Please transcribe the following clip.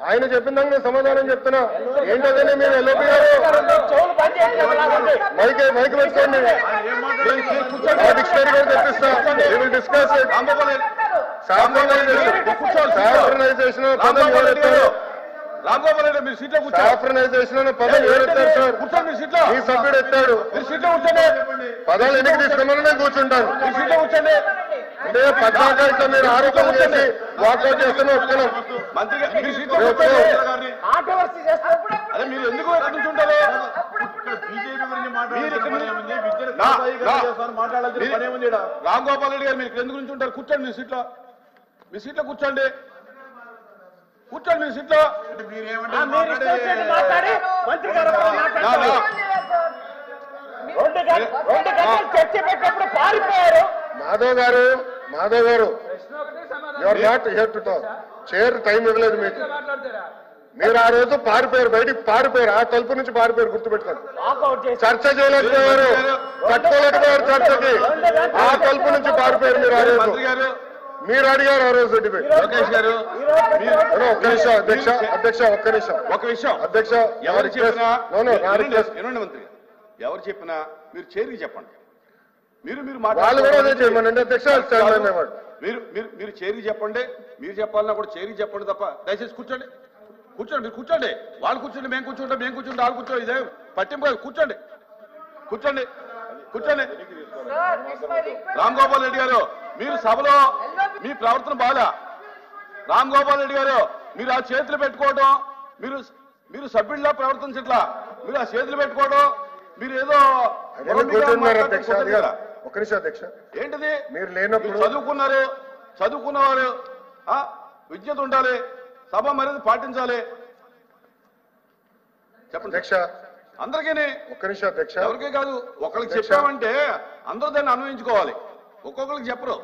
ఆయన చెప్పిన దానికి నేను సమాధానం చెప్తున్నా. ఏంటంటే మీరు ఎల్ఓపి గారు మైక్ పెట్టుకోండి. డిక్షనరీ కూడా తెప్పిస్తా. డిస్కస్ సాఫ్రనైజేషన్ పదం ఎవరెత్తారు? రాంగోపాల్ రెడ్డి మీరు సీట్లో కూర్చోండి. సాఫ్రనైజేషన్ పదం ఎవరెత్తారు సార్? కూర్చోండి మీ సీట్లో. ఈ సభ్యుడు ఎత్తాడు. మీరు సీట్లో కూర్చోండి. పదాలు ఎన్నిక తీసుకోమని నేను కూర్చుంటాను. మీ సీట్లో కూర్చోండి. అంటే పద్నాలుగు మీరు ఆరోపణ చేసి వాకౌట్ చేస్తూనే ఒప్పుకున్నాం. మంత్రి గారు మీరు సీట్లో కూర్చోండి. అదే మీరు ఎందుకు ఎక్కడి నుంచి ఉంటారు? రాంగోపాల్ రెడ్డి గారు మీరు ఇక్కడ ఎందుకు నుంచి ఉంటారు? కూర్చోండి మీ సీట్లో. మీ సీట్లో కూర్చోండి. కూర్చోండి మీ సీట్లో. మాధవ్ గారు your not here to talk. Chair time ఇవ్వలేదు మీకు. మీరు ఆ రోజు పారిపోయారు, బయటికి పారిపోయారు. ఆ తలుపు నుంచి పారిపోయారు, గుర్తుపెట్టుకోండి. చర్చ చేయలేకపోయారు, కట్టుకోలేకపోయారు చర్చకి. ఆ తలుపు నుంచి పారిపోయారు మీరు ఆ రోజు. మీరు అడిగారు ఆ రోజు డిబేట్. లోకేష్ గారు ఒక్క నిమిషం అధ్యక్ష ఒక్క నిమిషం అధ్యక్ష ఎవరు చెప్పినా మంత్రి ఎవరు చెప్పినా మీరు చేరికి చెప్పండి. మీరు వాళ్ళు కూడా అదే చేయమనండి అధ్యక్ష. మీరు చేరికి చెప్పండి. మీరు చెప్పాలన్నా కూడా చేరికి చెప్పండి తప్ప దయచేసి కూర్చోండి. మీరు కూర్చోండి. వాళ్ళు కూర్చోండి, మేము కూర్చుంటే వాళ్ళు కూర్చోండి. ఇదే పట్టింపు కూర్చోండి. రామ్ గోపాల్ రెడ్డి గారు మీరు సభలో మీ ప్రవర్తన బాగా. రామ్ గోపాల్ రెడ్డి గారు మీరు ఆ చేతులు పెట్టుకోవడం, మీరు సభ్యుల్లా ప్రవర్తించట్లా. మీరు ఆ చేతులు పెట్టుకోవడం, మీరు ఏదో ఒక్క నిమిషం అధ్యక్ష. ఏంటిది? మీరు లేనప్పుడు చదువుకున్నవారు విద్యత ఉండాలి, సభ మర్యాద పాటించాలి. చెప్పండి అధ్యక్ష. అందరికీ ఒక్క నిమిషం అధ్యక్ష. ఎవరికే కాదు, ఒకరికి చెప్పామంటే అందరూ దాన్ని అన్వయించుకోవాలి. ఒక్కొక్కరికి చెప్పరు.